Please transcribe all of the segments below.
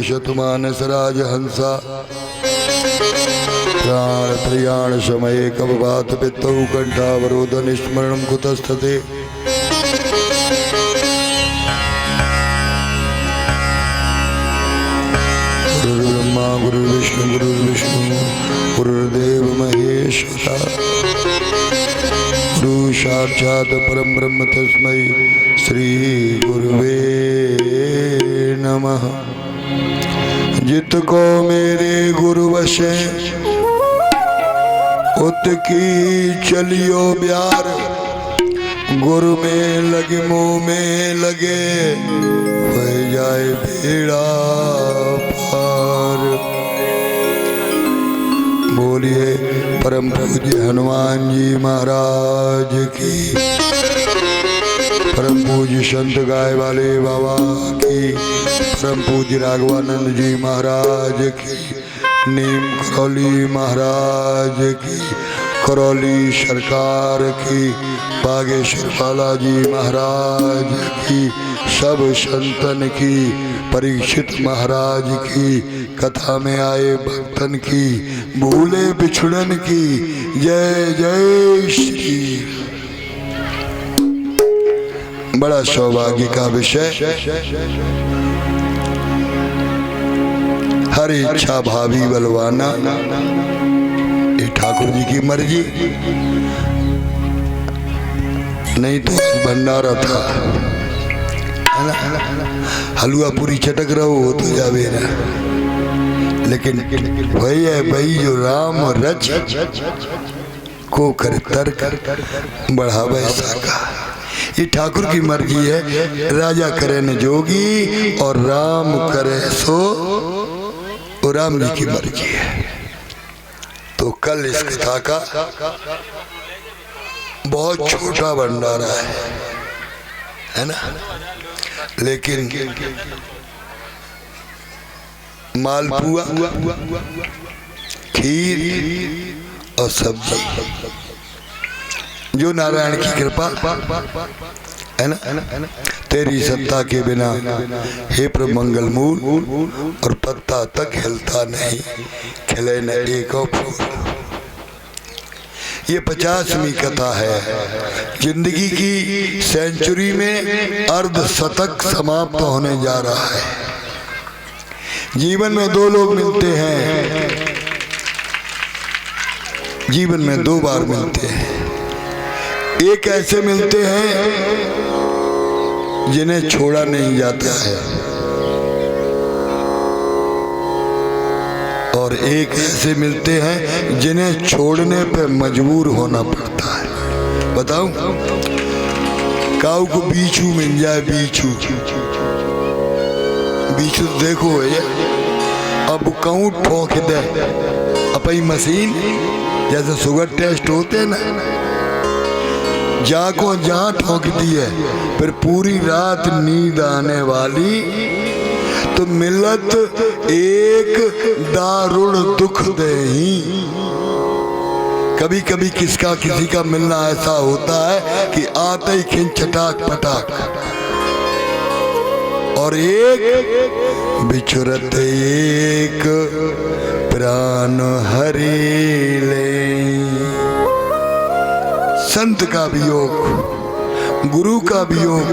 शतमानस राजहंसा प्राण त्रयाण समये कववात पित्तौ कंठावरोधन स्मरणं कुतस्तते गुरुर्ब्रह्मा गुरुर्विष्णु गुरुर्देव महेश्वरा गुरु साक्षात् परम ब्रह्म तस्मै श्री गुरुवे नमः। जित को मेरे गुरु वशे उत की चलियो प्यार, गुरु में लगे मुँह में लगे हो जाए बेड़ा पार। बोलिए परम पूज्य हनुमान जी महाराज की, परम पूज्य संत गाय वाले बाबा की, परम पूज्य राघवानंद जी महाराज की, नीम करौली महाराज की, करौली सरकार की, बागेश्वर बालाजी महाराज की, सब संतन की, परीक्षित महाराज की, कथा में आए भक्तन की, भूले बिछुड़न की, जय जय श्री। बड़ा सौभाग्य का विषय, हर इच्छा भावी बलवाना, ये ठाकुर जी की मर्जी, नहीं तो भंडारा था है ना, हलवा पूरी चटक रहो हो तो जावे ना, लेकिन वही है भाई जो राम रच को कर तर्क बढ़ावे साका। ये ठाकुर की मर्जी है, राजा करे न जोगी और राम करे सो, और राम जी की मर्जी है। तो कल इस कथा का बहुत छोटा भंडारा है ना, लेकिन मालपुआ, खीर और सब्जी, जो नारायण की कृपा है ना, तेरी सत्ता के बिना हे प्रभु मंगल मूल, और पत्ता तक हिलता नहीं, खिले न एक फूल। ये 50वीं कथा है। जिंदगी की सेंचुरी में अर्ध शतक समाप्त होने जा रहा है। जीवन में दो लोग मिलते हैं, जीवन में दो बार मिलते हैं। एक ऐसे मिलते हैं जिन्हें छोड़ा नहीं जाता है, और एक ऐसे मिलते हैं जिन्हें छोड़ने पे मजबूर होना पड़ता है। बताऊं, काऊ को बीछू मिल जाए, बीछू बीछू देखो ये, अब काऊ ठोक दे अपनी मशीन, जैसे शुगर टेस्ट होते हैं ना, जाको जहाँ ठोकती है, फिर पूरी रात नींद आने वाली, तो मिलत एक दारुण दुख दे ही। कभी कभी किसका किसी का मिलना ऐसा होता है कि आते ही खिंच चटाक पटाक, और एक बिछुरत एक प्राण हरि ले। संत का वियोग, गुरु का वियोग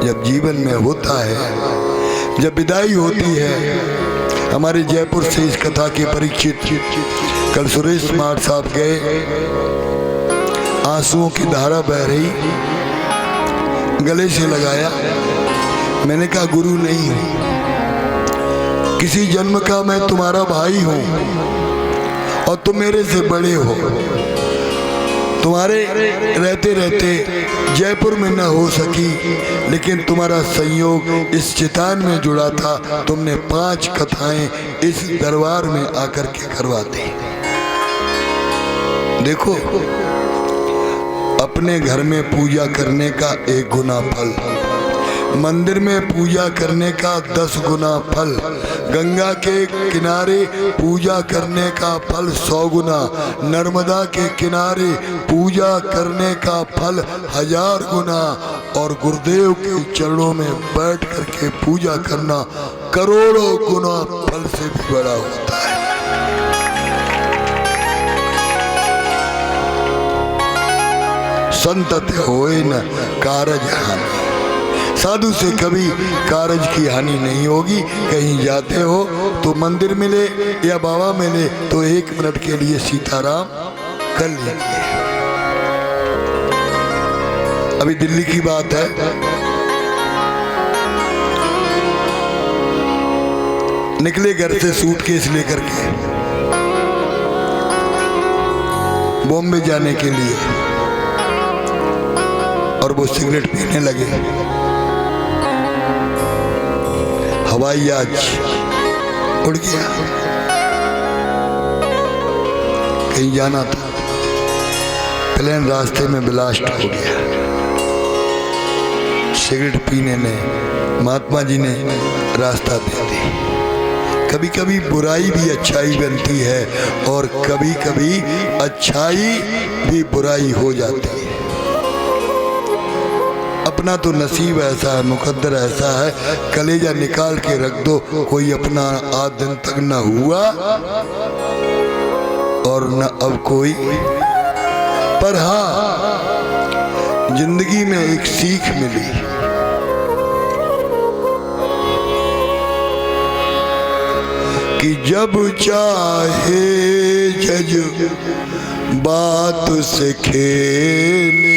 जब जीवन में होता है, जब विदाई होती है। हमारे जयपुर से इस कथा के परीक्षित कल सुरेश स्मार्ट साहब गए, आंसुओं की धारा बह रही, गले से लगाया। मैंने कहा गुरु नहीं हूं, किसी जन्म का मैं तुम्हारा भाई हूं और तुम मेरे से बड़े हो। तुम्हारे रहते रहते जयपुर में न हो सकी, लेकिन तुम्हारा संयोग इस चितान में जुड़ा था। तुमने 5 कथाएं इस दरबार में आकर के करवा दी। देखो, अपने घर में पूजा करने का 1 गुना फल, मंदिर में पूजा करने का 10 गुना फल, गंगा के किनारे पूजा करने का फल 100 गुना, नर्मदा के किनारे पूजा करने का फल 1000 गुना, और गुरुदेव के चरणों में बैठ करके पूजा करना करोड़ों गुना फल से भी बड़ा होता है। संतत होए न कारज हानि। साधु से कभी कारज की हानि नहीं होगी। कहीं जाते हो तो मंदिर मिले या बाबा मिले तो 1 मिनट के लिए सीताराम कर लीजिए। अभी दिल्ली की बात है, निकले घर से सूटकेस लेकर के बॉम्बे जाने के लिए, और वो सिगरेट पीने लगे। हवाई जहाज उड़ गया, कहीं जाना था, प्लेन रास्ते में ब्लास्ट हो गया। सिगरेट पीने ने महात्मा जी ने रास्ता दे दी। कभी कभी बुराई भी अच्छाई बनती है और कभी कभी अच्छाई भी बुराई हो जाती है। अपना तो नसीब ऐसा है, मुकद्दर ऐसा है, कलेजा निकाल के रख दो, कोई अपना आज दिन तक न हुआ और न अब कोई। पर हाँ, जिंदगी में एक सीख मिली कि जब चाहे जज बात से खेले,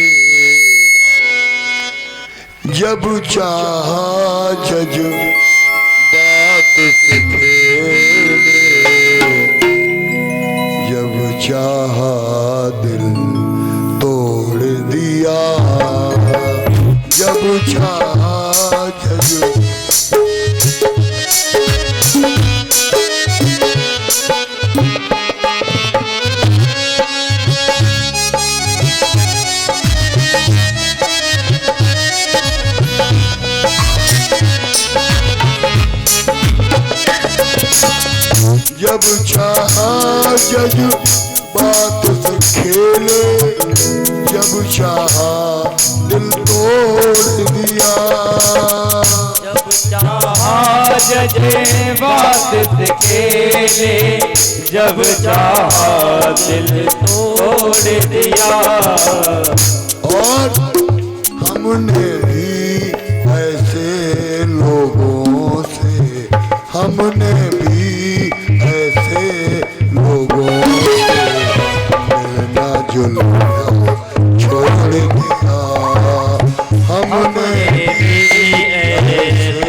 जब चाहा जज बात से खेले, जब चाहा दिल तोड़ दिया, जब चाहा जज। जब चाहा जज बात से खेले, जब चाहा दिल तोड़ दिया, जब चाहा जज बात से खेले, जब चाहा दिल तोड़ दिया। और हमने भी ऐसे लोगों से, हमने भी ऐसे लोगों से मिलना जुलना छोड़ दिया। हमने भी ऐसे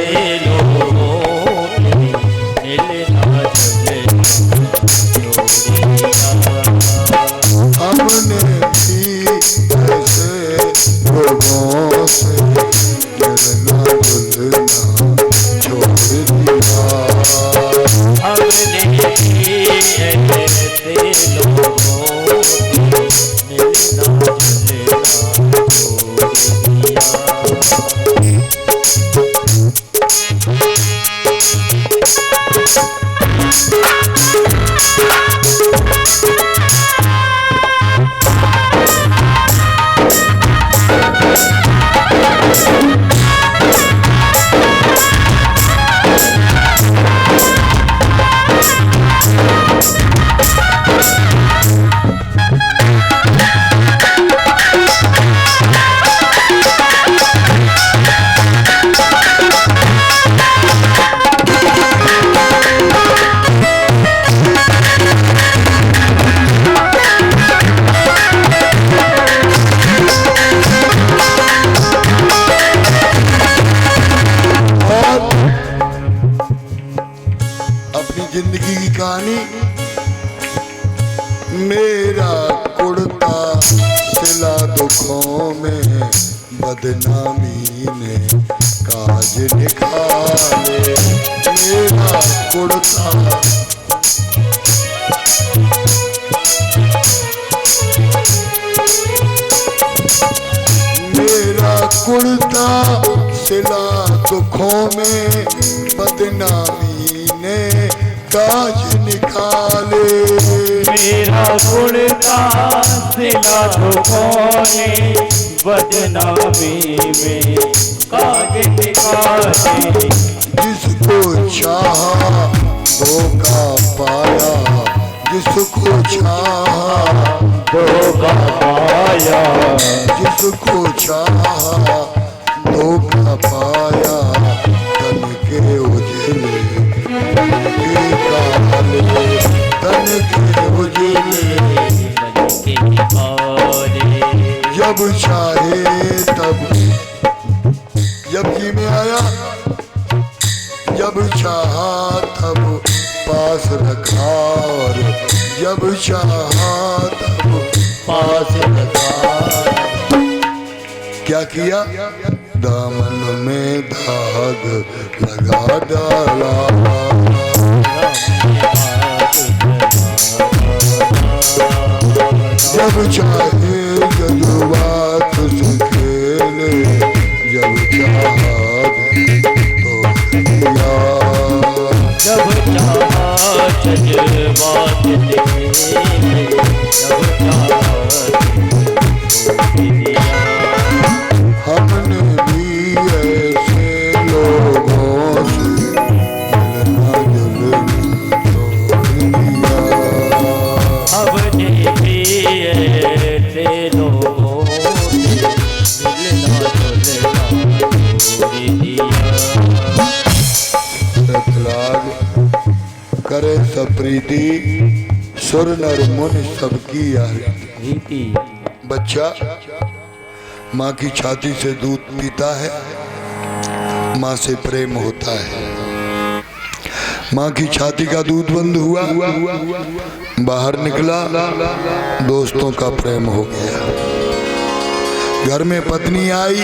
लोगों से मिलना जुलना छोड़ दिया। हमने भी ऐसे लोगों से मिलना जुलना छोड़ दिया। हमने भी ऐसे लोगों से मिलना जुलना छोड़ दिया। जिंदगी की कहानी। मेरा कुर्ता सिला दुखों में, बदनामी ने काज निकाले। मेरा कुर्ता मेरा कुर्ता सिला दुखों में, बदनामी ने काज निकाले। मेरा कुर्ता सिला दुखों ने, बदनामी में काज निकाले। जिसको चाहा धोखा पाया, जिसको चाहा धोखा पाया, जिसको चाहा धोखा पाया, तन के उजले के काले, तन के उजले मन के काले। जब चाहे तब, जब जी में आया, जब चाहा तब पास रखा, और जब चाहा तब पास रखा। क्या किया? दामन में दाग लगा डाला, जब चाहे जज्बात से खेले, जब चाहा तो दिया, जब चाहा जज्बात दिखे, जब चाहा तो दिया। हमने भी ऐसे लोगों से मिलना जुलना छोड़ दिया, हमने भी ऐसे लोगों से मिलना जुलना छोड़ दिया। सतलाग करे सप्रीति, सुर नर मुनि सबकी यारी। रीति बच्चा माँ की छाती से दूध पीता है, माँ से प्रेम होता है। माँ की छाती का दूध बंद हुआ, बाहर निकला, दोस्तों का प्रेम हो गया। घर में पत्नी आई,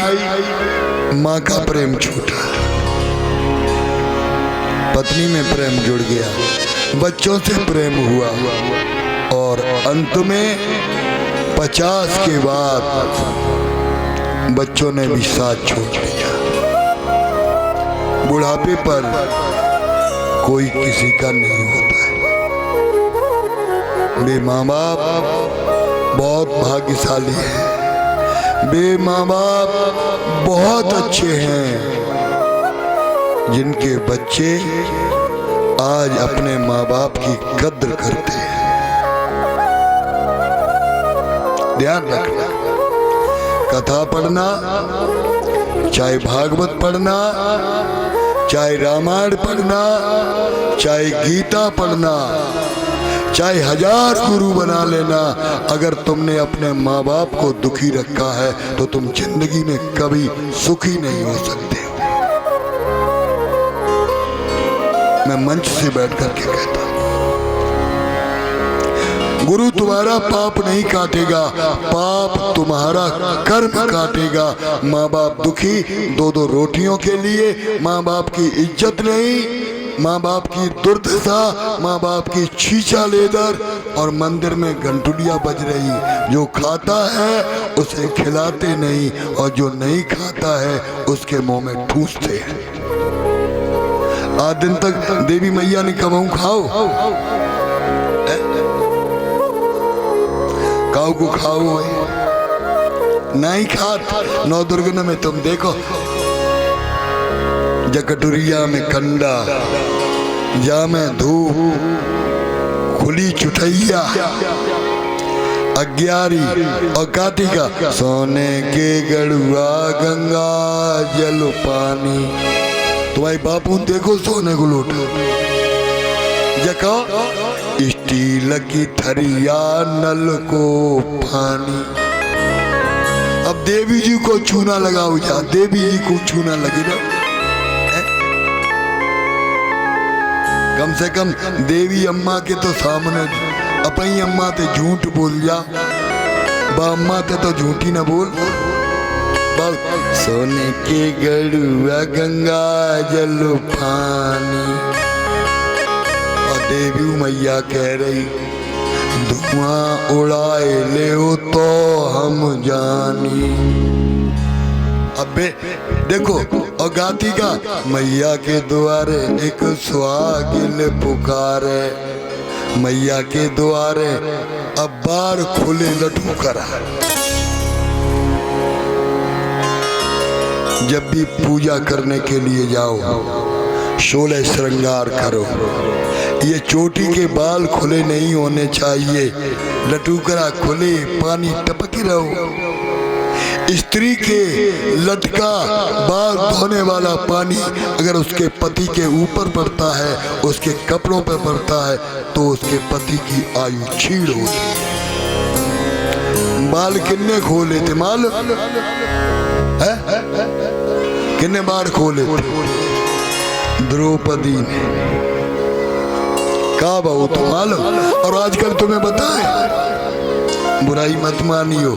माँ का प्रेम छूटा, पत्नी में प्रेम जुड़ गया, बच्चों से प्रेम हुआ, और अंत में 50 के बाद बच्चों ने भी साथ छोड़ दिया। बुढ़ापे पर कोई किसी का नहीं होता है। बे माँ बाप बहुत भाग्यशाली हैं, बे माँ बाप बहुत अच्छे हैं, जिनके बच्चे आज अपने माँ बाप की कद्र करते हैं। ध्यान रखना, कथा पढ़ना, चाहे भागवत पढ़ना, चाहे रामायण पढ़ना, चाहे गीता पढ़ना, चाहे 1000 गुरु बना लेना, अगर तुमने अपने माँ बाप को दुखी रखा है तो तुम जिंदगी में कभी सुखी नहीं हो सकते हो। मैं मंच से बैठ करके कहता हूं, गुरु तुम्हारा पाप नहीं काटेगा, पाप तुम्हारा कर्म काटेगा। माँ बाप दुखी 2-2 रोटियों के लिए, माँ बाप की इज्जत नहीं, माँ बाप की दुर्दशा, माँ बाप की छीछा लेदर, और मंदिर में घंटुलियां बज रही। जो खाता है उसे खिलाते नहीं, और जो नहीं खाता है उसके मुंह में ठूसते हैं। आज दिन तक देवी मैया ने कबहू खाओ, काऊ को खाओ नहीं खात। नवदुर्गन में तुम देखो, जकटुरिया में कंडा, जा में धूप, खुली चुठैया, अग्यारी और काटिका, सोने के गड़ुआ गंगा जल पानी। तुम्हारी बापू देखो सोने को लोटा, जका स्टील की थरिया नल को पानी। अब देवी जी को चूना लगाओ, जा देवी जी को चूना लगे ना, कम से कम देवी अम्मा के तो सामने, अपनी अम्मा ते झूठ बोल जा, बा अम्मा ते तो झूठी ना बोल। सोने के गड़ुआ गंगा जल पानी। देवी मैया कह रही, धुआं उड़ाए ले तो हम जानी। अबे देखो, और गाती का मैया के द्वारे एक सुहागिन पुकारे, मैया के द्वारे अब बार खुले लटू करा। जब भी पूजा करने के लिए जाओ, 16 श्रृंगार करो। ये चोटी के बाल खुले नहीं होने चाहिए, लटूकरा खुले, पानी टपके रहो। स्त्री के लटका बाल धोने वाला पानी अगर उसके पति के ऊपर पड़ता है, उसके कपड़ों पर पड़ता है, तो उसके पति की आयु क्षीण होती है। बाल किन्ने खोले थे मालूम है? किन्ने बाल खोले थे? द्रौपदी ने। का बहु तो मालूम। और आजकल तुम्हें बताएं, बुराई मत मानियो,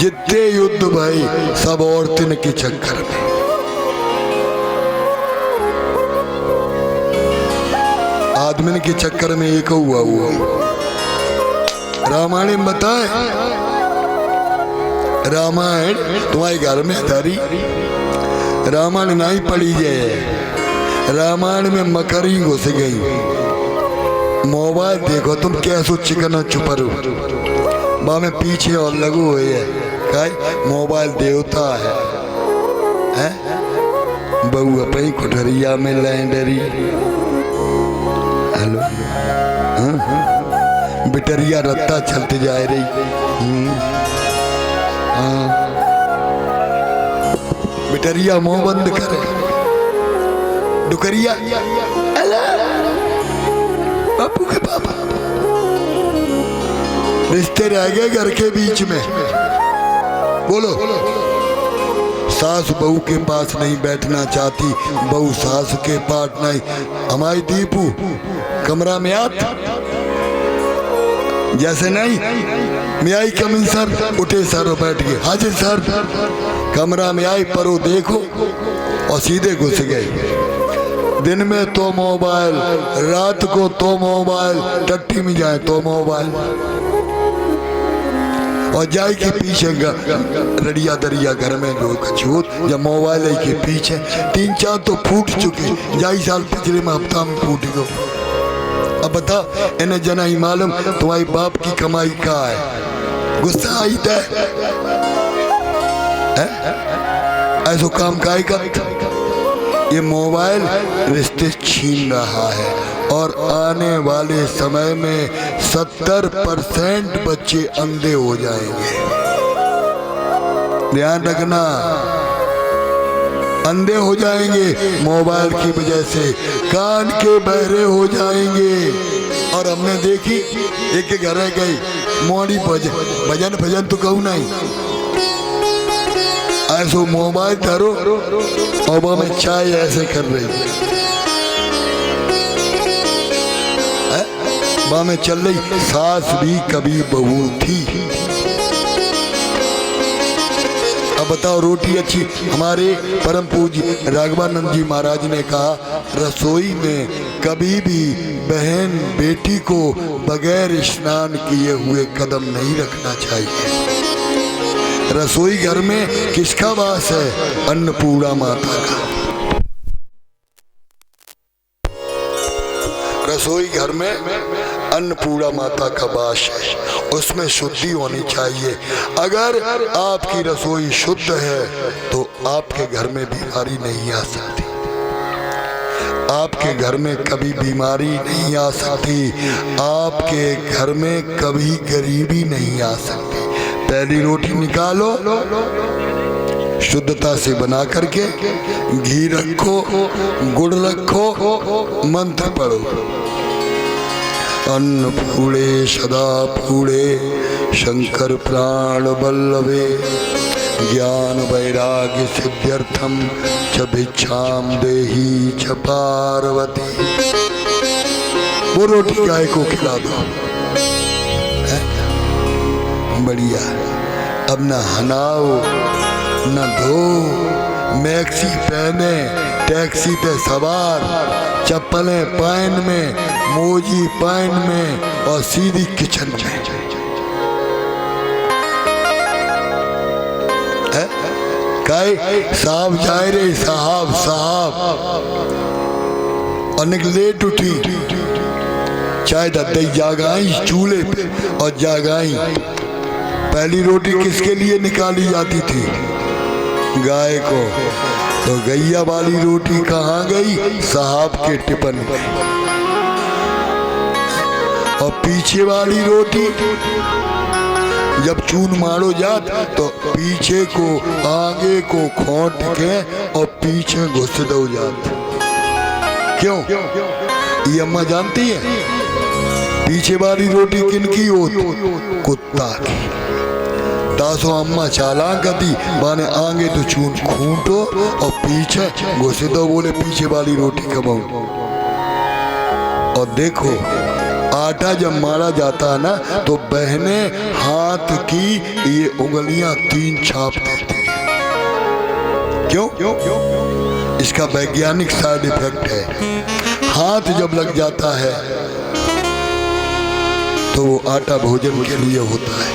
जितने युद्ध भाई सब औरतन के चक्कर में। आदमी के चक्कर में एक हुआ। रामायण में बताए, रामायण तुम्हारे घर में धरी, रामायण नहीं पढ़ी जाए। रामायण में मकरी घुस गई। मोबाइल देखो तुम कैसो चिकन चुपरो, बा में पीछे और लगू हुई है। मोबाइल देवता है? बहू अपनी कोठरिया में लैंडरी। हेलो, बिटरिया रत्ता चलते जा रही। बिटरिया मुंह बंद करे, डुकरिया बापू के पापा। रिश्ते रह गए घर के बीच में। बोलो, सास बहू के पास नहीं बैठना चाहती, बहू सास के पास नहीं। हमारी दीपू कमरा में आत जैसे नहीं, मैं आई कमिंग सर, उठे सर और बैठ गए। हाजिर सर। कमरा में आई, परो देखो और सीधे घुस गए। दिन में तो मोबाइल, रात को तो मोबाइल, टट्टी में जाए तो मोबाइल, और जाए के पीछे रड़िया दरिया घर में लोग छूत जब मोबाइल के पीछे 3-4 तो फूट चुके। जाई साल पिछले में हफ्ता में फूट गो। अब बता, इन्हें जना ही मालूम तुम्हारी बाप की कमाई का है। गुस्सा आई था ऐसो काम का ये मोबाइल रिश्ते छीन रहा है। और आने वाले समय में 70% बच्चे अंधे हो जाएंगे। ध्यान रखना, अंधे हो जाएंगे मोबाइल की वजह से, कान के बहरे हो जाएंगे। और हमने देखी एक के घर गई मोड़ी भजन भजन तो कहूँ नहीं, ऐसो मोबाइल धरो और वो में चाय ऐसे कर रही, वहां में चल रही। सास भी कभी बहू थी। अब बताओ, रोटी अच्छी। हमारे परम पूज्य राघवानंद जी महाराज ने कहा, रसोई में कभी भी बहन बेटी को बगैर स्नान किए हुए कदम नहीं रखना चाहिए। रसोई घर में किसका वास है? अन्नपूर्णा माता का। रसोई घर में अन्नपूर्णा माता का वास है, उसमें शुद्धि होनी चाहिए। अगर आपकी रसोई शुद्ध है तो आपके घर में बीमारी नहीं आ सकती, आपके घर में कभी बीमारी नहीं आ सकती, आपके घर में कभी गरीबी नहीं आ सकती। पहली रोटी निकालो, शुद्धता से बना करके, घी रखो, गुड़ रखो, मंत्र पढ़ो। अन्न पूड़े सदा पूड़े शंकर प्राण बल्लभे, ज्ञान वैराग्य सिद्ध्यर्थम च भिक्षाम देही च पार्वती। वो रोटी गाय को खिला दो, बढ़िया। अब न हनाओ न धो, मैक्सी पहने, टैक्सी पे सवार, चप्पलें पैन में, मोजी पैन में, और सीधी किचन में। साहब जाए रे, साहब और लेट उठी, चाय दे जागाई चूल्हे पे और जागाई। पहली रोटी किसके लिए निकाली जाती थी? गाय को। तो गैया वाली रोटी कहाँ गई? साहब के टिफिन में। और पीछे वाली रोटी जब चून मारो जात तो पीछे को आगे को खोट के और पीछे घुस दो जात। क्यों? ये अम्मा जानती है पीछे वाली रोटी किनकी होती? कुत्ता की। तासो अम्मा चालाक गति माने आगे तो चून खूंटो और पीछे घुसे दो, बोले पीछे वाली रोटी कमाऊं। और देखो आटा जब मारा जाता है ना तो बहने हाथ की ये उंगलियां 3 छाप देती है। क्यों? इसका वैज्ञानिक साइड इफेक्ट है। हाथ जब लग जाता है तो वो आटा भोजन के लिए होता है।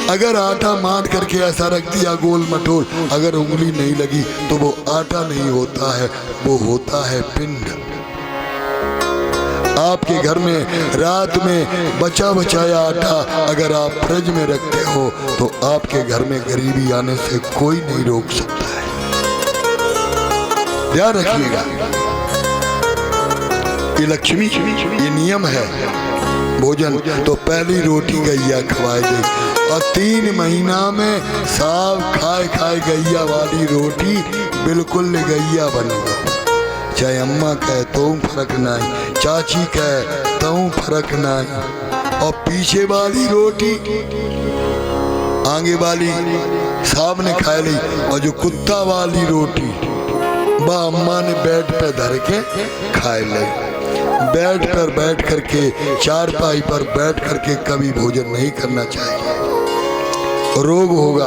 अगर आटा मान करके ऐसा रख दिया गोल मटोल, अगर उंगली नहीं लगी तो वो आटा नहीं होता है, वो होता है पिंड। आपके घर में रात में बचा बचाया आटा अगर आप फ्रिज में रखते हो तो आपके घर में गरीबी आने से कोई नहीं रोक सकता है। ध्यान रखिएगा, ये लक्ष्मी, ये नियम है। भोजन तो पहली रोटी गैया खवाई गई और 3 महीना में साफ खाए खाए गैया वाली रोटी बिल्कुल गैया बन गई। चाहे अम्मा कहे तो फर्क नहीं, चाची कहे तो फर्क नहीं। और पीछे वाली रोटी आगे वाली साहब ने खा ली और जो कुत्ता वाली रोटी बा अम्मा ने बेड पे धर के खा ली। बेड पर बैठ करके, चारपाई पर बैठ करके कभी भोजन नहीं करना चाहिए। रोग होगा,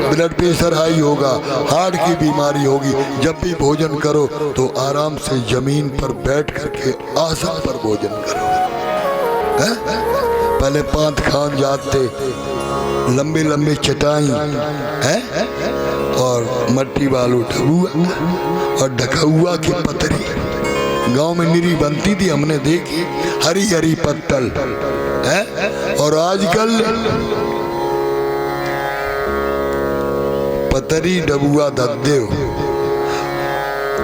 ब्लड प्रेशर हाई होगा, हार्ट की बीमारी होगी। जब भी भोजन करो तो आराम से जमीन पर बैठ करके आसन पर भोजन करो। है? पहले 5 खान जाते, लंबी लंबी चटाई है और मट्टी बालू ढबुआ और ढकहुआ की पतरी गांव में निरी बनती थी, हमने देखी। हरी हरी पत्तल है। और आजकल पतरी डबुआ दद्दे हो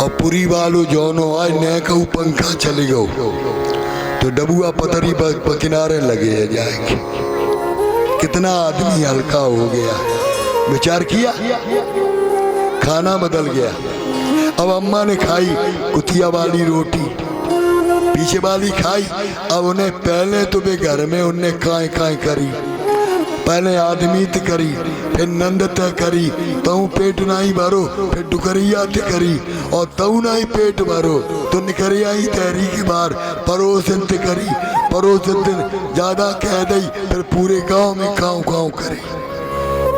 और पुरी वालो जोनो आज नए कहू पंखा चले गो तो डबुआ पतरी पर किनारे लगे जाएंगे। कितना आदमी हल्का हो गया, विचार किया, खाना बदल गया। अब अम्मा ने खाई कुतिया वाली रोटी, पीछे वाली खाई। अब उन्हें पहले तो वे घर में उन्हें काय काय करी, पहले आदमीत करी, फिर नंदत करी, तऊ पेट नहीं भरो, फिर डुकरियात करी और तऊ नहीं पेट भरो तो निकरिया ही तहरी के बार परोसित करी, परोसित ज्यादा कह दई, फिर पूरे गांव में काव काव करी।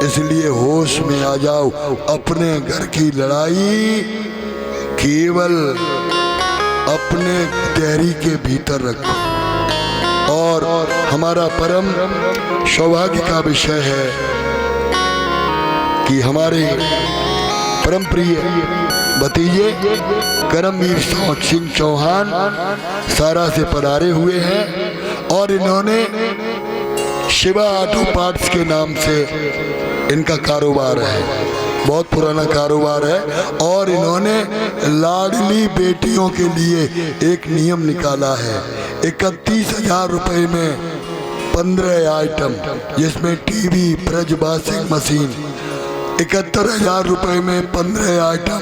इसलिए होश में आ जाओ, अपने घर की लड़ाई केवल अपने तहरी के भीतर रखो। और हमारा परम सौभाग्य का विषय है कि हमारे परम प्रिय भतीजे करमवीर सिंह चौहान सारा से पधारे हुए हैं और इन्होंने शिवा ऑटो पार्ट्स के नाम से इनका कारोबार है, बहुत पुराना कारोबार है। और इन्होंने लाडली बेटियों के लिए एक नियम निकाला है। 31,000 रुपए में 15 आइटम, जिसमें टीवी, फ्रिज, वॉशिंग मशीन। 71,000 रुपए में 15 आइटम,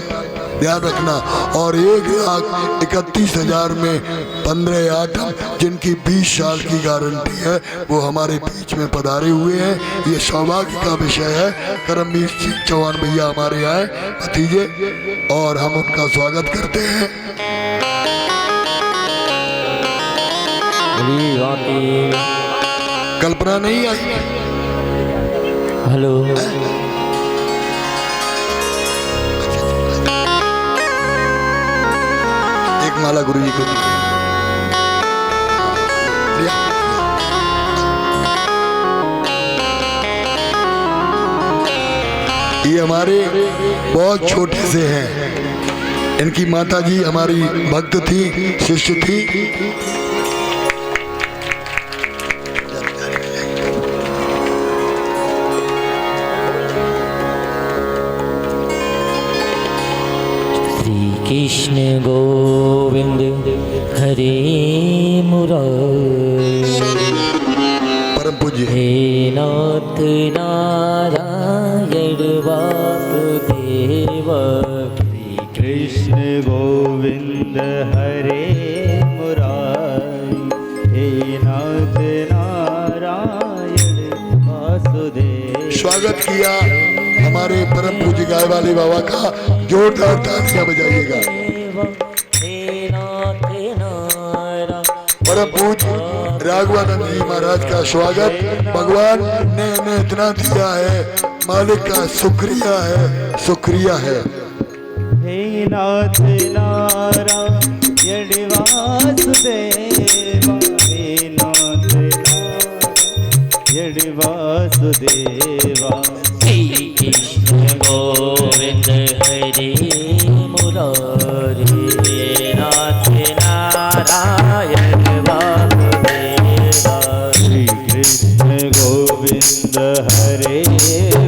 ध्यान रखना। और 1,31,000 में 15 आइटम जिनकी 20 साल की गारंटी है, वो हमारे बीच में पधारे हुए हैं। ये सौभाग्य का विषय है। करमवीर सिंह चौहान भैया हमारे आए भतीजे और हम उनका स्वागत करते हैं। कल्पना नहीं आई। हेलो, एक माला गुरु जी को ये हमारे बहुत छोटे से हैं। इनकी माता जी हमारी भक्त थी, शिष्य थी। श्री कृष्ण गोविंद हरे मुरारी। परम पूज्य हे नाथ नारायण वासुदेव। कृष्ण गोविंद हरे मुरारी। हे नाथ नारायण वासुदेव। स्वागत किया हमारे परम पूज्य गाय वाले बाबा का, जोरदार तालियां बजाइएगा। परम पूज्य राघवानंद जी महाराज का स्वागत। भगवान ने हमें इतना दिया है, मालिक का शुक्रिया है, शुक्रिया है। हे नाथ नारायण वासुदेवा। हे नाथ नारायण वासुदेवा। कृष्ण गोविंद हरे मुरारी। हे नाथ नारायण वासुदेवा। श्री कृष्ण गोविंद हरे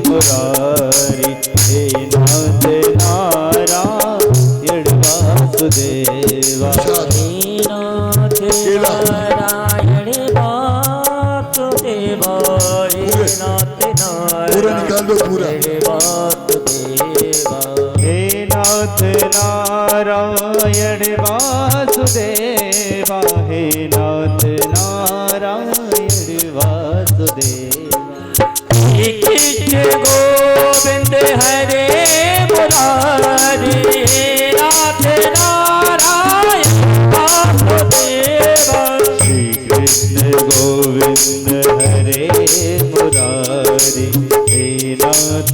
मुरारी। हे नाथ नारायण वासुदेवा। हे नाथ नारायण वासुदेवा। हे नाथ पूरा निकाल दो पूरा। वासुदेवा। हे नाथ नारायण वासुदेवा। हे नाथ नारायण वासुदेवा। हे कृष्ण गोविंद हरे मुरारी। हे नाथ नारायण वासुदेवा। श्री कृष्ण गोविंद हरे मुरारी। हे नाथ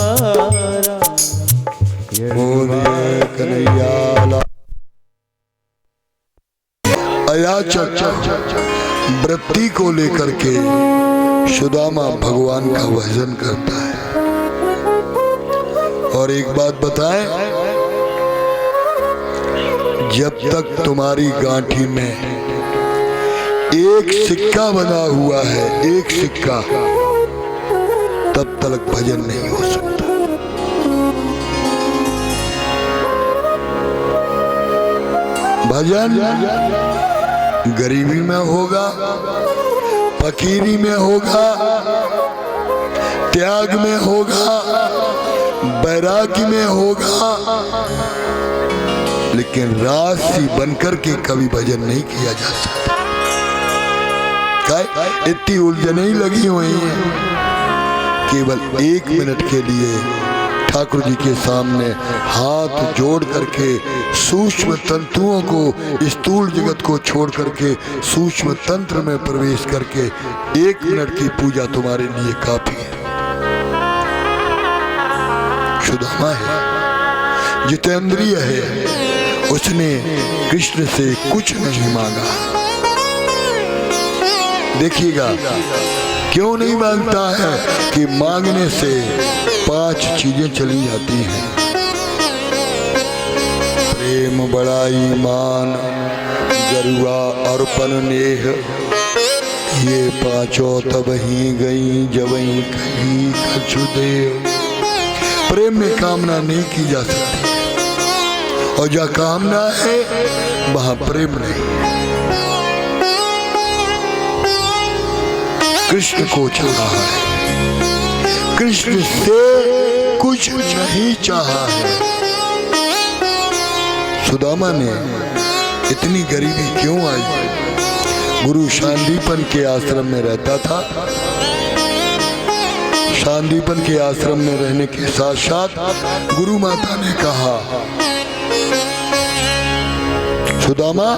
नारायण कन्हैया अयाचक वृत्ति को लेकर के सुदामा भगवान का भजन करता है। और एक बात बताएं, जब तक तुम्हारी गांठी में एक सिक्का बना हुआ है, एक सिक्का, तब तक भजन नहीं हो सकता। भजन गरीबी में होगा, फकीरी में होगा, त्याग में होगा, बैरागी में होगा, लेकिन राशि बनकर के कभी भजन नहीं किया जा सकता। इतनी उलझन ही लगी हुई है। केवल 1 मिनट के लिए ठाकुर जी के सामने हाथ जोड़ करके सूक्ष्म तंतुओं को, स्थूल जगत को छोड़ करके सूक्ष्म तंत्र में प्रवेश करके 1 मिनट की पूजा तुम्हारे लिए काफी है। सुदामा है, जितेंद्रिय है, उसने कृष्ण से कुछ नहीं मांगा। देखिएगा क्यों नहीं मांगता है कि मांगने से 5 चीजें चली जाती हैं। प्रेम, बड़ाई, मान, जरुआ, अर्पण, नेह, ये 5 तब ही गई जब ही कहीं कछु देव। प्रेम में कामना नहीं की जा सकती, और जहाँ कामना है वहां प्रेम नहीं। कृष्ण को चाहा है, कृष्ण से कुछ नहीं चाहा है। सुदामा ने इतनी गरीबी क्यों आई? गुरु शांतिपन के आश्रम में रहता था। शांतिपन के आश्रम में रहने के साथ साथ गुरु माता ने कहा, सुदामा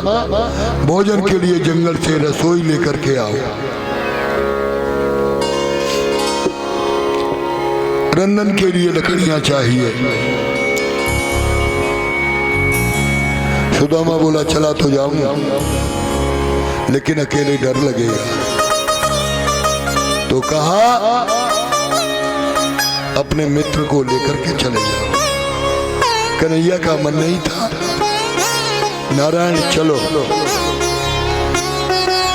भोजन के लिए जंगल से रसोई लेकर के आओ। रंधन के लिए लकड़ियां चाहिए। सुदामा बोला चला तो जाऊंगा, लेकिन अकेले डर लगेगा। तो कहा अपने मित्र को लेकर के चले जाओ। कन्हैया का मन नहीं था। नारायण चलो।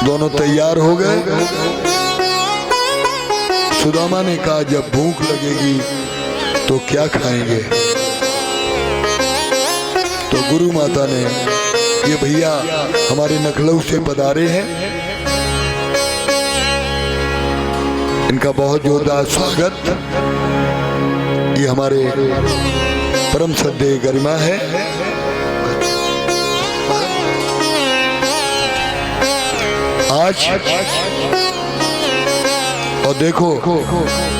दोनों तैयार हो गए। सुदामा ने कहा जब भूख लगेगी तो क्या खाएंगे? गुरु माता ने ये भैया हमारे नखलऊ से पधारे हैं, इनका बहुत जोरदार स्वागत। ये हमारे परम श्रद्धेय गरिमा है। आज और देखो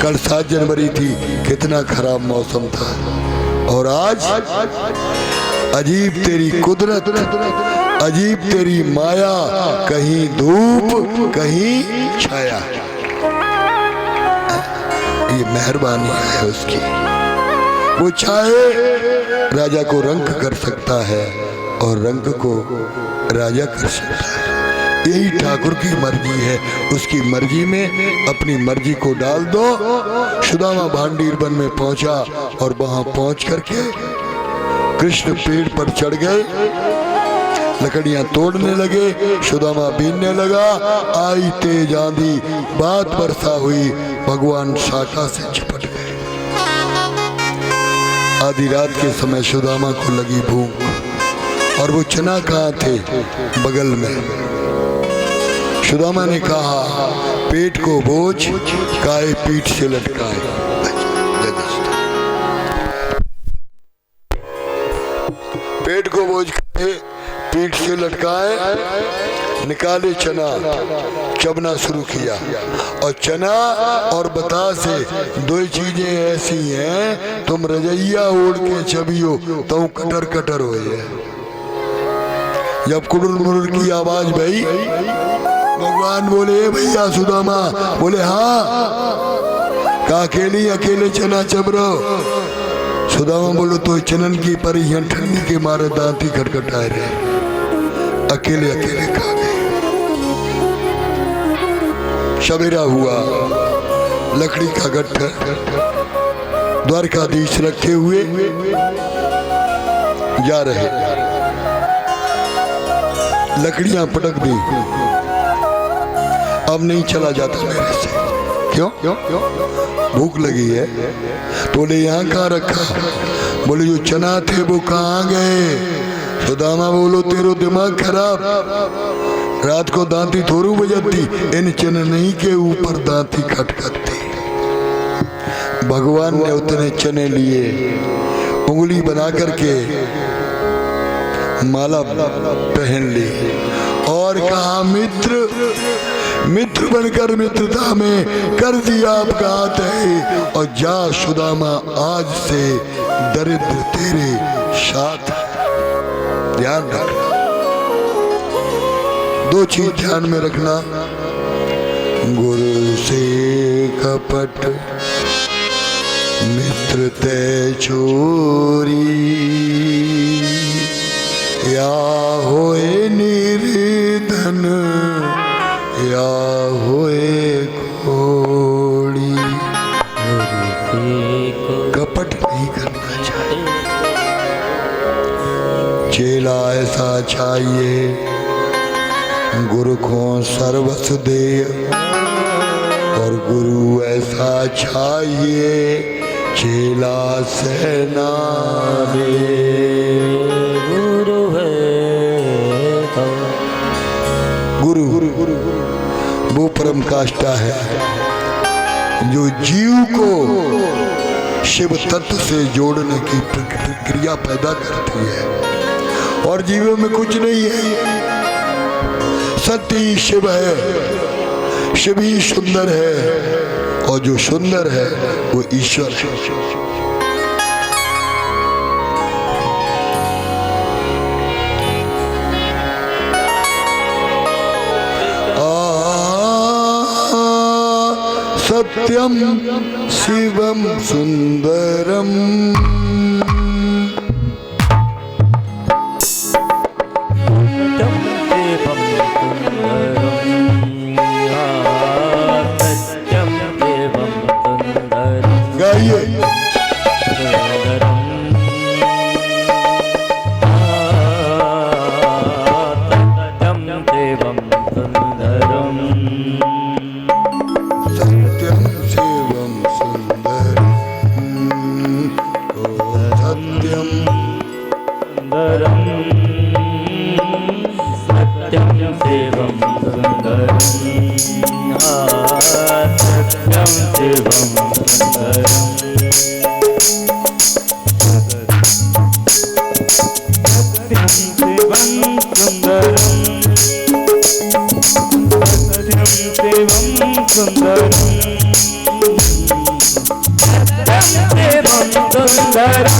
कल 7 जनवरी थी, कितना खराब मौसम था, और आज अजीब तेरी कुदरत, अजीब तेरी माया, कहीं धूप कहीं छाया। ये मेहरबानी है उसकी। वो चाहे राजा को रंग कर सकता है और रंग को राजा कर सकता है। यही ठाकुर की मर्जी है, उसकी मर्जी में अपनी मर्जी को डाल दो। सुदामा भांडीर वन में पहुंचा और वहां पहुंच करके कृष्ण पेड़ पर चढ़ गए, लकड़ियां तोड़ने लगे, सुदामा बीनने लगा। आई तेज आंधी, बात वर्षा हुई, भगवान शाखा से चिपट गए। आधी रात के समय सुदामा को लगी भूख, और वो चना कहाँ थे? बगल में। सुदामा ने कहा, पेट को बोझ काहे पीठ से लटकाए। पेट को बोझ काहे पीठ से लटकाए। निकाले चना, चबना शुरू किया, और चना और बतासे दो चीजें ऐसी हैं, तुम रजैया ओढ़ के चबियो तो कटर कटर हो जाए। जब कुड़ुर मुड़ुर की आवाज भई, भगवान बोले, भैया सुदामा बोले, हाँ। कहा अकेले चना चब रहो। सुदामा बोलो, तो चनन की पर यहाँ ठंडी के मारे दांती खटखटाए रहे, अकेले खा गए। सवेरा हुआ, लकड़ी का गट्ठर द्वारकाधीश रखे हुए जा रहे, लकड़ियां पटक दी। अब नहीं चला जाता मेरे से। क्यों? भूख लगी है। तो बोले, यहाँ कहाँ रखा? बोले, जो चना थे वो कहाँ गए? सुदामा बोलो, तेरो दिमाग खराब, रात को दांती थोरू बजती, इन चने के ऊपर दांती खटखटती। भगवान ने उतने चने लिए, उंगली बना करके माला पहन ली, और कहा, मित्र बनकर मित्रता में कर दिया अपघात है, और जा सुदामा, आज से दरिद्र तेरे साथ। ध्यान रखना, दो चीज ध्यान में रखना, गुरु से कपट मित्र ते चोरी, या होए निर्धन या होए कोड़ी। कपट नहीं करना चाहिए, चेला ऐसा चाहिए, गुरु को सर्वस्व दे, और गुरु ऐसा चाहिए, चेला से ना दे। गुरु वो परम काष्ठा है जो जीव को शिव तत्व से जोड़ने की प्रक्रिया पैदा करती है, और जीवों में कुछ नहीं है। सत्य ही शिव है, शिव ही सुंदर है, और जो सुंदर है वो ईश्वर है। सत्यम शिवम सुंदरम, गाइए। सुंदरम शिवम सुंदरम सत्यम शिवम सुंदरम सत्यं शिवं सुन्दरं सत्यं शिवं सुन्दरं शिवम सुंदरम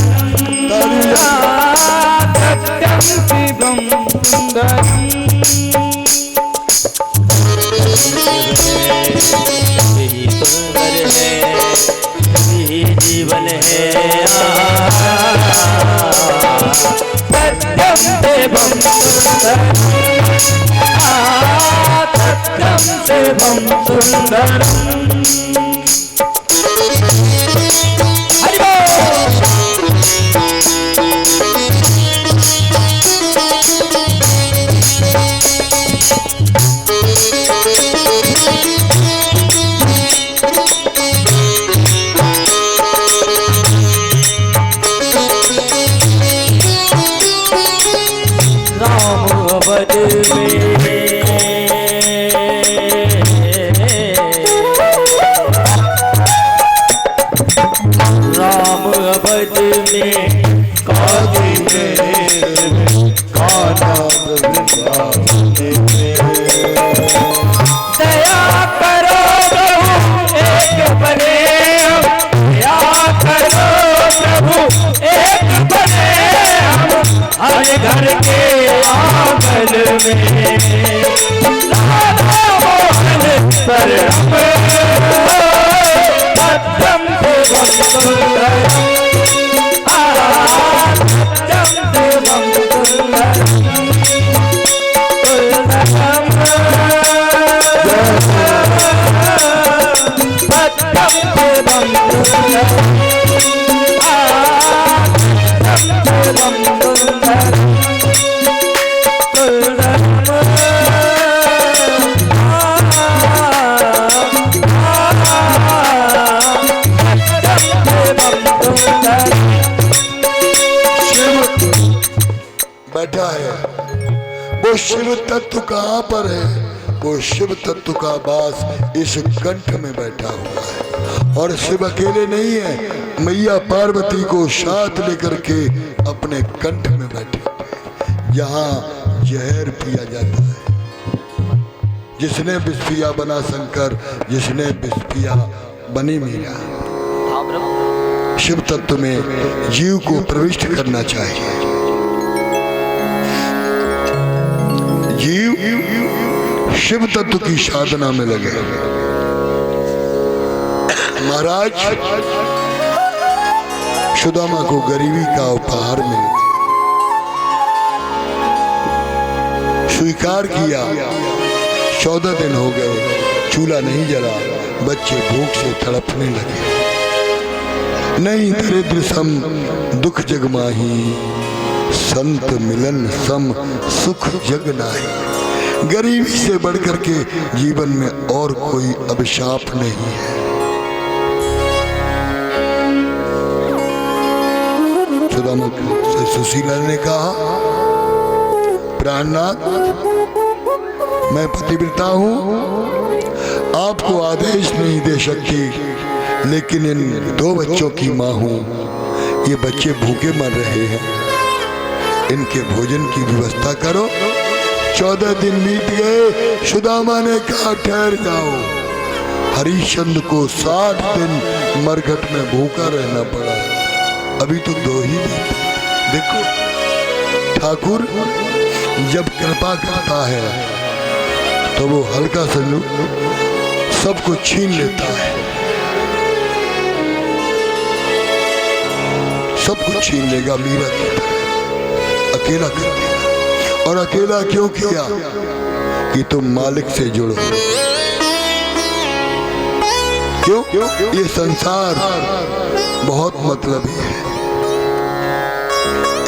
सत्यं शिवं सुन्दरं यही सुंदर है यही जीवन है सत्यम शिवम सुंदरम सत्यम शिवम सुंदरम हरि बोल राम अवध में राम अवध में काजी मेरे काना वृंदावन में दया करो प्रभु एक बने हम दया करो प्रभु एक बने हम हर घर के आंगन में राधा मोहन पर सत्यम शिवम सुंदरम सत्यम शिवम सुंदरम बैठा है वो शिव तत्व कहाँ पर है? वो शिव तत्व का वास इस कंठ में बैठा हुआ है। और शिव अकेले नहीं है, मैया पार्वती को साथ लेकर के अपने कंठ में बैठे हुए हैं। यहाँ जहर पिया जाता है। जिसने विष पिया बना शंकर, जिसने विष पिया बनी मीरा। शिव तत्व में जीव को प्रविष्ट करना चाहिए। जीव शिव तत्व की साधना में लगे। महाराज सुदामा को गरीबी का उपहार मिला, स्वीकार किया। 14 दिन हो गए, चूल्हा नहीं जला, बच्चे भूख से तड़पने लगे। नहीं दरिद्र सम दुख जग माही, संत मिलन सम सुख जग नाही। गरीबी से बढ़कर के जीवन में और कोई अभिशाप नहीं है। सुदामा से सुशीला ने कहा, प्राणनाथ मैं पतिव्रता हूँ, आपको आदेश नहीं दे सकती, लेकिन इन 2 बच्चों की माँ हूँ। ये बच्चे भूखे मर रहे हैं, इनके भोजन की व्यवस्था करो। 14 दिन बीत गए। सुदामा ने कहा ठहर जाओ। हरिश्चंद्र को 60 दिन मरघट में भूखा रहना पड़ा, अभी तो 2 ही दिन। देखो ठाकुर जब कृपा करता है तो वो हल्का सा सब कुछ छीन लेता है, सब कुछ छीन लेगा। मीरा की तरह अकेला कर दिया। और अकेला क्यों किया? कि तुम मालिक से जुड़ो। क्यों? ये संसार बहुत मतलबी है,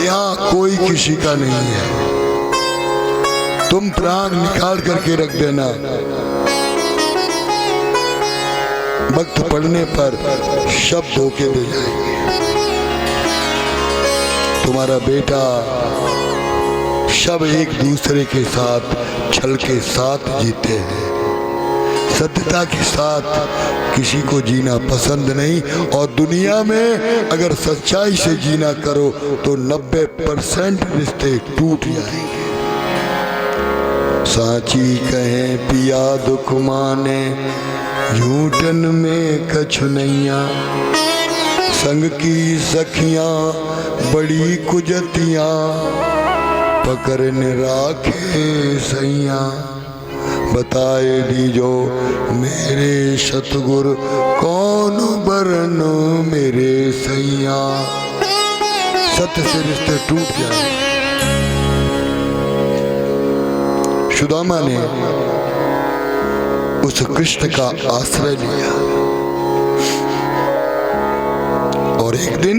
यहाँ कोई किसी का नहीं है। तुम प्राण निकाल करके रख देना, वक्त पड़ने पर शब्द होके दे जाएंगे। तुम्हारा बेटा सब एक दूसरे के साथ छल के साथ जीते हैं, सत्यता के साथ किसी को जीना पसंद नहीं। और दुनिया में अगर सच्चाई से जीना करो तो 90% रिश्ते टूट जाएंगे। साची कहें पिया दुख माने, झूठन में कछु नैया, संग की सखियां बड़ी कुजतियां, पकड़न राखे सैया। बताए दीजो मेरे सतगुरु, कौन बरन मेरे सैया। सत्य से रिश्ते टूट जाए। सुदामा ने उस कृष्ण का आश्रय लिया और एक दिन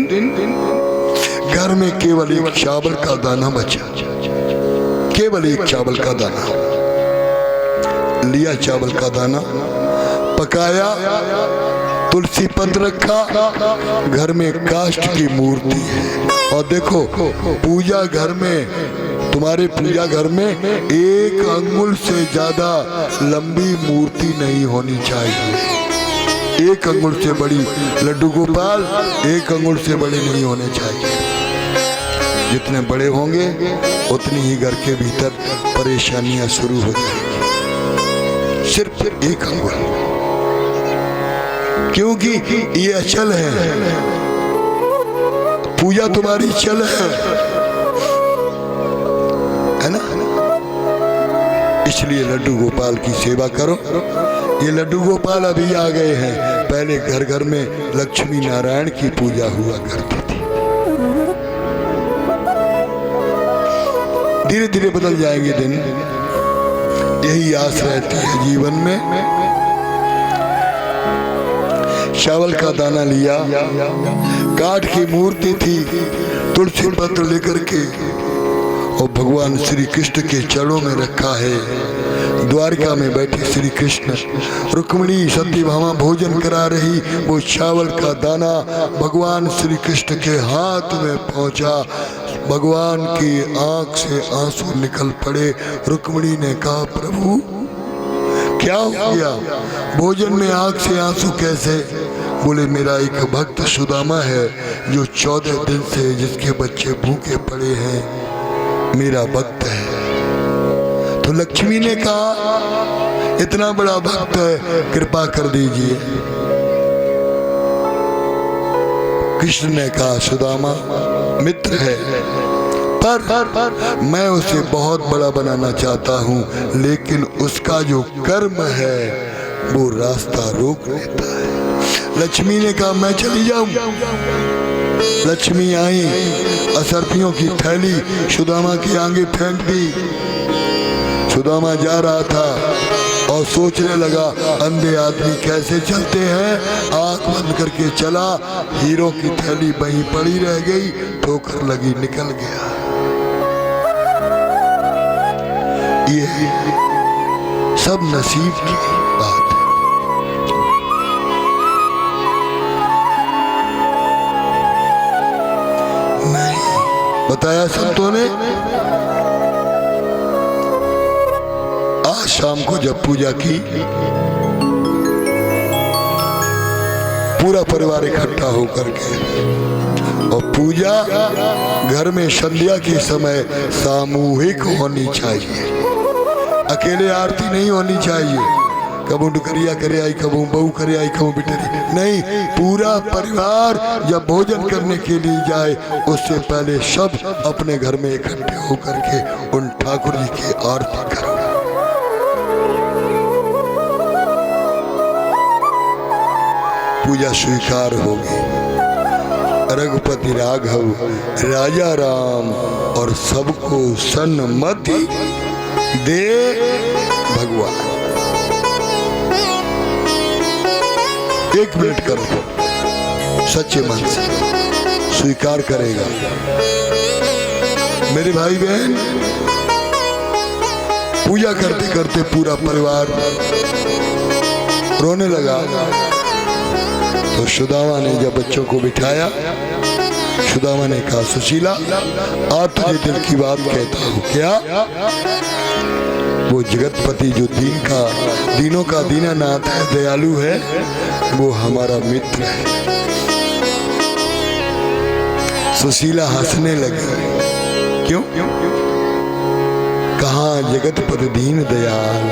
घर में केवल एक चावल का दाना बचा, केवल एक चावल का दाना लिया। चावल का दाना पकाया, तुलसी पत्र रखा, घर में काष्ठ की मूर्ति है। और देखो पूजा घर में, तुम्हारे पूजा घर में 1 अंगुल से ज्यादा लंबी मूर्ति नहीं होनी चाहिए। 1 अंगुल से बड़ी, लड्डू गोपाल 1 अंगुल से बड़े नहीं होने चाहिए। जितने बड़े होंगे उतनी ही घर के भीतर परेशानियां शुरू हो जाएंगी। सिर्फ 1 अंगुल, क्योंकि ये अचल है, पूजा तुम्हारी चल है ना। इसलिए लड्डू गोपाल की सेवा करो। ये लड्डू गोपाल अभी आ गए हैं, पहले घर घर में लक्ष्मी नारायण की पूजा हुआ करती थी। धीरे धीरे बदल जाएंगे दिन, यही आस रहती है जीवन में। चावल का दाना लिया, काठ की मूर्ति थी, तुलसी पत्र लेकर के और भगवान श्री कृष्ण के चरणों में रखा है। द्वारका में बैठे श्री कृष्ण, रुक्मिणी सत्यभामा भोजन करा रही, वो चावल का दाना भगवान श्री कृष्ण के हाथ में पहुंचा। भगवान की आंख से आंसू निकल पड़े। रुक्मिणी ने कहा, प्रभु क्या हो गया, भोजन में आंख से आंसू कैसे? बोले, मेरा एक भक्त सुदामा है जो 14 दिन से जिसके बच्चे भूखे पड़े हैं, मेरा भक्त है। तो लक्ष्मी ने कहा, इतना बड़ा भक्त है, कृपा कर दीजिए। कृष्ण ने कहा, सुदामा मित्र है, पर मैं उसे बहुत बड़ा बनाना चाहता हूँ, लेकिन उसका जो कर्म है वो रास्ता रोक लेता है। लक्ष्मी ने कहा, मैं चली जाऊं। लक्ष्मी आई, असरफियों की थैली सुदामा के आगे फेंक दी। सुदामा जा रहा था और सोचने लगा, अंधे आदमी कैसे चलते हैं। आंख बंद करके चला, हीरो की थैली वहीं पड़ी रह गई, ठोकर लगी, निकल गया। ये सब नसीब की बात है। नहीं बताया संतों ने। आज शाम को जब पूजा की, पूरा परिवार इकट्ठा होकर के, और पूजा घर में संध्या के समय सामूहिक होनी चाहिए, अकेले आरती नहीं होनी चाहिए। कबू डुकरिया करे आई, कबू बहू करे आई, कबू बिटरी नहीं। पूरा परिवार जब भोजन करने के लिए जाए, उससे पहले सब अपने घर में इकट्ठे होकर के उन ठाकुर जी की आरती करो। पूजा स्वीकार होगी। रघुपति राघव राजा राम और सबको सन्मति दे भगवान। 1 मिनट करो, सच्चे मन से स्वीकार करेगा। मेरे भाई बहन, पूजा करते करते पूरा परिवार रोने लगा। तो सुदामा ने जब बच्चों को बिठाया सुदामा ने कहा सुशीला आज तुझे दिल की बात कहता हूँ। क्या? वो जगतपति जो दीनों का दीनानाथ है, दयालु है, वो हमारा मित्र है। सुशीला हंसने लगी। क्यों? कहाँ जगतपति दीन दयाल,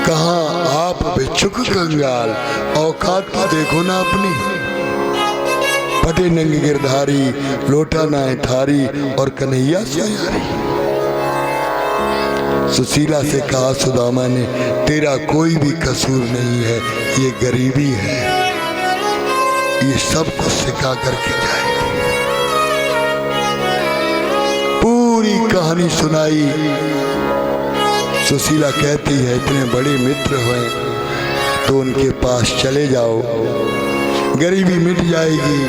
कहाँ आप भिक्षुक कंगाल। औकात तो देखो ना अपनी। फटे नंगे गिरधारी, लोटा नाए थारी और कन्हैया सयारी। सुशीला से कहा सुदामा ने तेरा कोई भी कसूर नहीं है, ये गरीबी है, ये सब कुछ सिखा करके जाए। पूरी कहानी सुनाई। सुशीला कहती है इतने बड़े मित्र हुए तो उनके पास चले जाओ, गरीबी मिट जाएगी।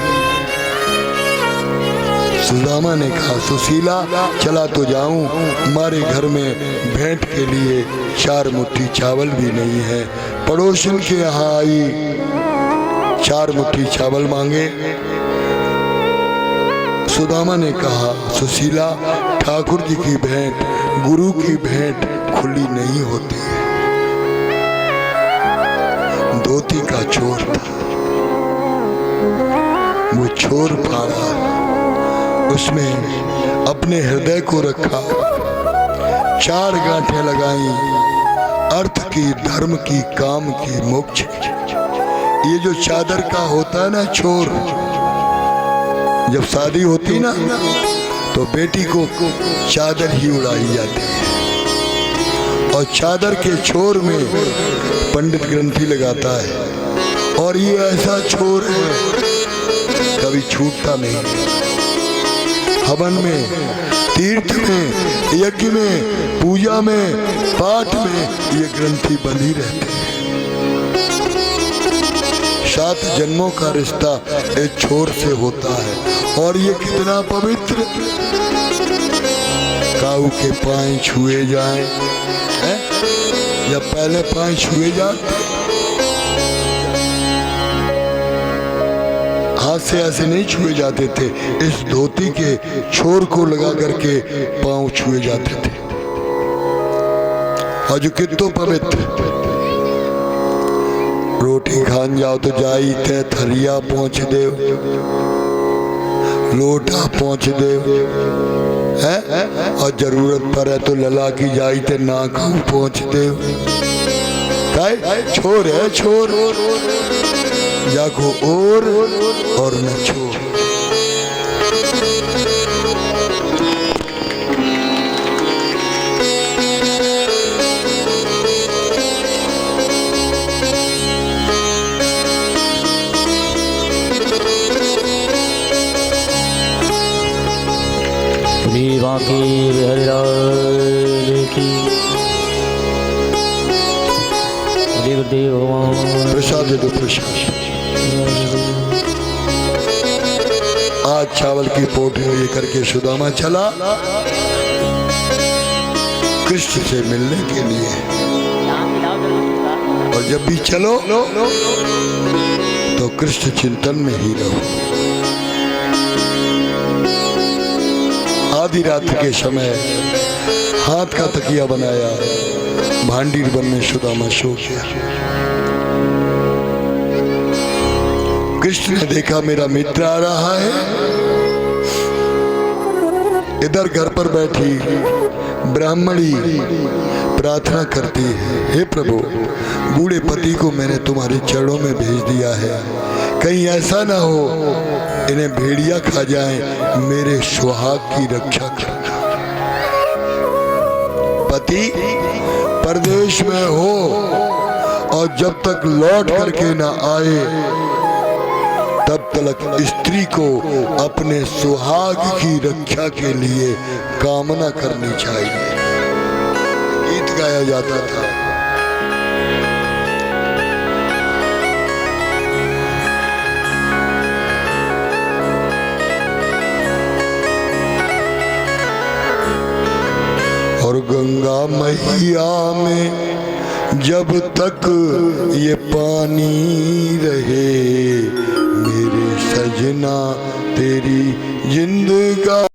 सुदामा ने कहा सुशीला चला तो जाऊं, हमारे घर में भेंट के लिए 4 मुट्ठी चावल भी नहीं है। पड़ोसन के यहाँ आई, 4 मुट्ठी चावल मांगे। सुदामा ने कहा सुशीला ठाकुर जी की भेंट, गुरु की भेंट खुली नहीं होती है। धोती का छोर था, वो छोर फाड़ा, उसमें अपने हृदय को रखा, 4 गांठें लगाई, अर्थ की, धर्म की, काम की, मोक्ष की। ये जो चादर का होता है ना छोर, जब शादी होती ना तो बेटी को चादर ही उड़ाई जाती है और चादर के छोर में पंडित ग्रंथि लगाता है। और ये ऐसा छोर है कभी छूटता नहीं। हवन में, तीर्थ में, यज्ञ में, पूजा में, पाठ में ये ग्रंथि बंधी रहती है। 7 जन्मों का रिश्ता एक छोर से होता है। और ये कितना पवित्र। काऊ के पांव छुए जाएं, जब पहले पांव छुए जाते हाथ से ऐसे नहीं छुए जाते थे, इस धोती के छोर को लगा करके पांव छुए जाते थे। और जो कितो पवित्र। रोटी खान जाओ तो जाई ते थरिया पहुंच दे, लोटा पहुंच दे है, और जरूरत पड़े तो लला की जाई ते नाक पहुंच दे। छोर है छोर, जाको और न छोर। बाकी हरिराज की प्रसाद दे दो प्रसाद। आज चावल की पोटली लेकर के सुदामा चला कृष्ण से मिलने के लिए। और जब भी चलो तो कृष्ण चिंतन में ही रहो। आधी रात के समय हाथ का तकिया बनाया, भांडीर वन में सुदामा सो गया। कृष्ण ने देखा मेरा मित्र आ रहा है। इधर घर पर बैठी ब्राह्मणी प्रार्थना करती है, हे प्रभु बूढ़े पति को मैंने तुम्हारे चरणों में भेज दिया है, कहीं ऐसा ना हो इन्हें भेड़िया खा जाए, मेरे सुहाग की रक्षा करना। पति परदेश में हो और जब तक लौट करके ना आए तब तक स्त्री को अपने सुहाग की रक्षा के लिए कामना करनी चाहिए। गीत गाया जाता था। और गंगा मैया में जब तक ये पानी रहे, मेरे सजना तेरी जिंदगा